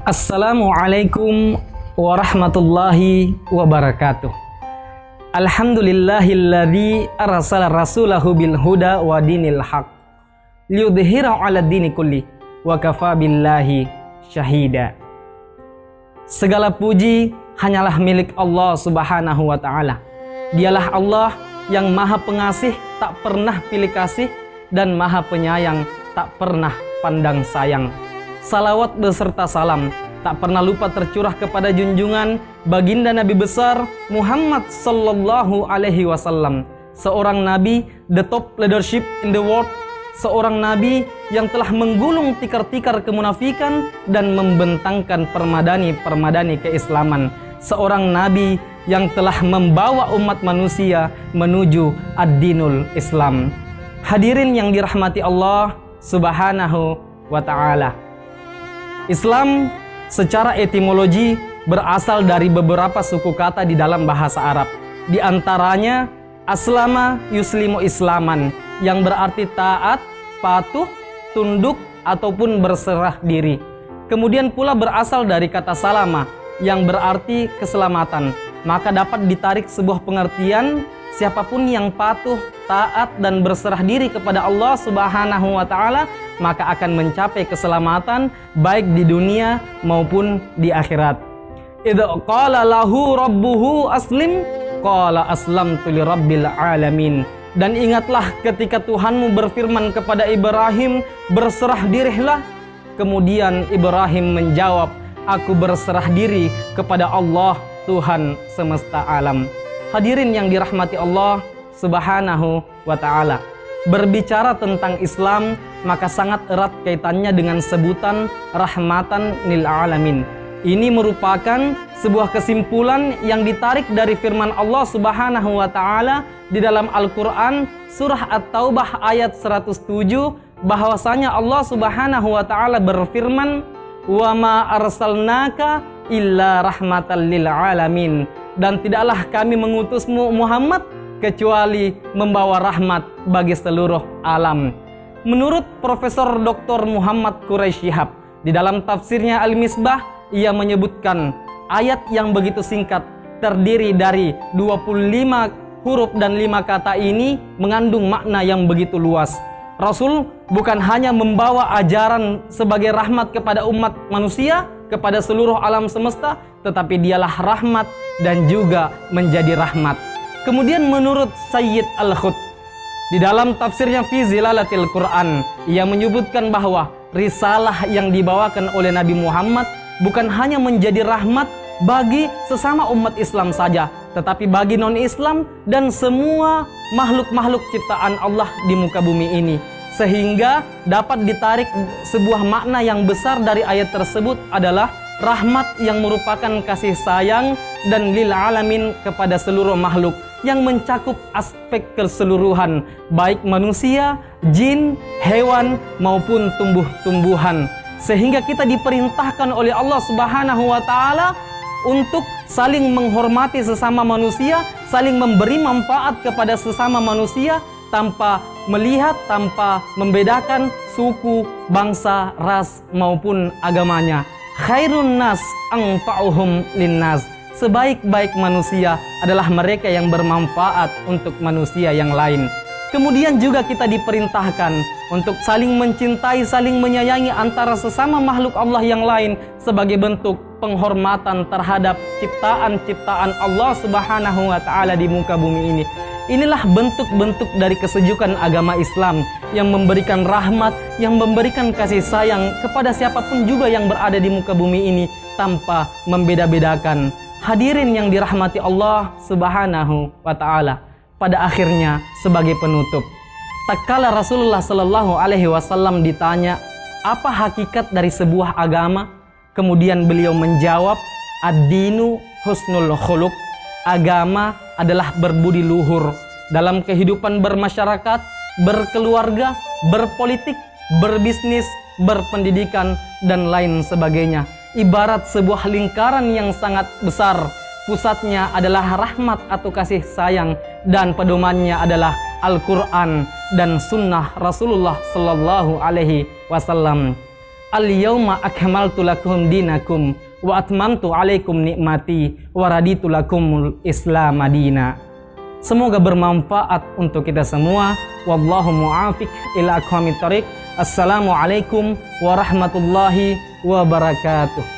Assalamualaikum warahmatullahi wabarakatuh. Alhamdulillahilladzi arsala rasulahu bil huda wa dinil haq liyudhhira 'ala dini kulli wa kafa billahi syahida. Segala puji hanyalah milik Allah Subhanahu wa taala. Dialah Allah yang Maha Pengasih, tak pernah pilih kasih, dan Maha Penyayang, tak pernah pandang sayang. Salawat beserta salam tak pernah lupa tercurah kepada junjungan baginda Nabi besar Muhammad sallallahu alaihi wasallam, seorang nabi, the top leadership in the world, seorang nabi yang telah menggulung tikar-tikar kemunafikan dan membentangkan permadani keislaman, seorang nabi yang telah membawa umat manusia menuju ad-dinul Islam. Hadirin yang dirahmati Allah Subhanahu wa taala. Islam secara etimologi berasal dari beberapa suku kata di dalam bahasa Arab. Di antaranya aslama yuslimu islaman, yang berarti taat, patuh, tunduk, ataupun berserah diri. Kemudian pula berasal dari kata salama, yang berarti keselamatan. Maka dapat ditarik sebuah pengertian, siapapun yang patuh, taat, dan berserah diri kepada Allah Subhanahu wa taala, maka akan mencapai keselamatan baik di dunia maupun di akhirat. Idza qala lahu rabbuhu aslim qala aslamtu lirabbil alamin. Dan ingatlah ketika Tuhanmu berfirman kepada Ibrahim, berserah dirilah. Kemudian Ibrahim menjawab, aku berserah diri kepada Allah, Tuhan semesta alam. Hadirin yang dirahmati Allah Subhanahu wa taala. Berbicara tentang Islam, maka sangat erat kaitannya dengan sebutan rahmatan lil alamin. Ini merupakan sebuah kesimpulan yang ditarik dari firman Allah Subhanahu wa taala di dalam Al-Qur'an surah At-Taubah ayat 107, bahwasanya Allah Subhanahu wa taala berfirman, "Wa ma arsalnaka illa rahmatan lil alamin." Dan tidaklah kami mengutusmu Muhammad kecuali membawa rahmat bagi seluruh alam. Menurut Profesor Dr. Muhammad Quraisy Shihab, di dalam tafsirnya Al-Misbah, ia menyebutkan ayat yang begitu singkat, terdiri dari 25 huruf dan 5 kata ini mengandung makna yang begitu luas. Rasul bukan hanya membawa ajaran sebagai rahmat kepada umat manusia, kepada seluruh alam semesta, tetapi dialah rahmat dan juga menjadi rahmat. Kemudian menurut Sayyid Al-Khut, di dalam tafsirnya Fi Zilalatil Quran, ia menyebutkan bahwa risalah yang dibawakan oleh Nabi Muhammad bukan hanya menjadi rahmat bagi sesama umat Islam saja, tetapi bagi non-Islam dan semua makhluk-makhluk ciptaan Allah di muka bumi ini. Sehingga dapat ditarik sebuah makna yang besar dari ayat tersebut adalah rahmat yang merupakan kasih sayang dan lil alamin kepada seluruh makhluk, yang mencakup aspek keseluruhan, baik manusia, jin, hewan, maupun tumbuh-tumbuhan. Sehingga kita diperintahkan oleh Allah Subhanahu wa taala untuk saling menghormati sesama manusia, saling memberi manfaat kepada sesama manusia, tanpa melihat, tanpa membedakan suku, bangsa, ras, maupun agamanya. Khairun nas anfa'uhum linnas. Sebaik-baik manusia adalah mereka yang bermanfaat untuk manusia yang lain. Kemudian juga kita diperintahkan untuk saling mencintai, saling menyayangi antara sesama makhluk Allah yang lain sebagai bentuk penghormatan terhadap ciptaan-ciptaan Allah Subhanahu wa taala di muka bumi ini. Inilah bentuk-bentuk dari kesejukan agama Islam yang memberikan rahmat, yang memberikan kasih sayang kepada siapapun juga yang berada di muka bumi ini tanpa membeda-bedakan. Hadirin yang dirahmati Allah Subhanahu wa taala. Pada akhirnya sebagai penutup, tatkala Rasulullah sallallahu alaihi wasallam ditanya, apa hakikat dari sebuah agama? Kemudian beliau menjawab, ad-dinu husnul khuluq. Agama adalah berbudi luhur dalam kehidupan bermasyarakat, berkeluarga, berpolitik, berbisnis, berpendidikan, dan lain sebagainya. Ibarat sebuah lingkaran yang sangat besar, pusatnya adalah rahmat atau kasih sayang, dan pedomannya adalah Al-Quran dan sunnah Rasulullah Sallallahu Alaihi Wasallam. Al-yawma akmaltu lakum dinakum wa atmamtu alaikum nikmati wa raditu lakumul Islam madina. Semoga bermanfaat untuk kita semua. Wallahu mu'afiq ila aqwamit thoriq. Assalamualaikum warahmatullahi wabarakatuh.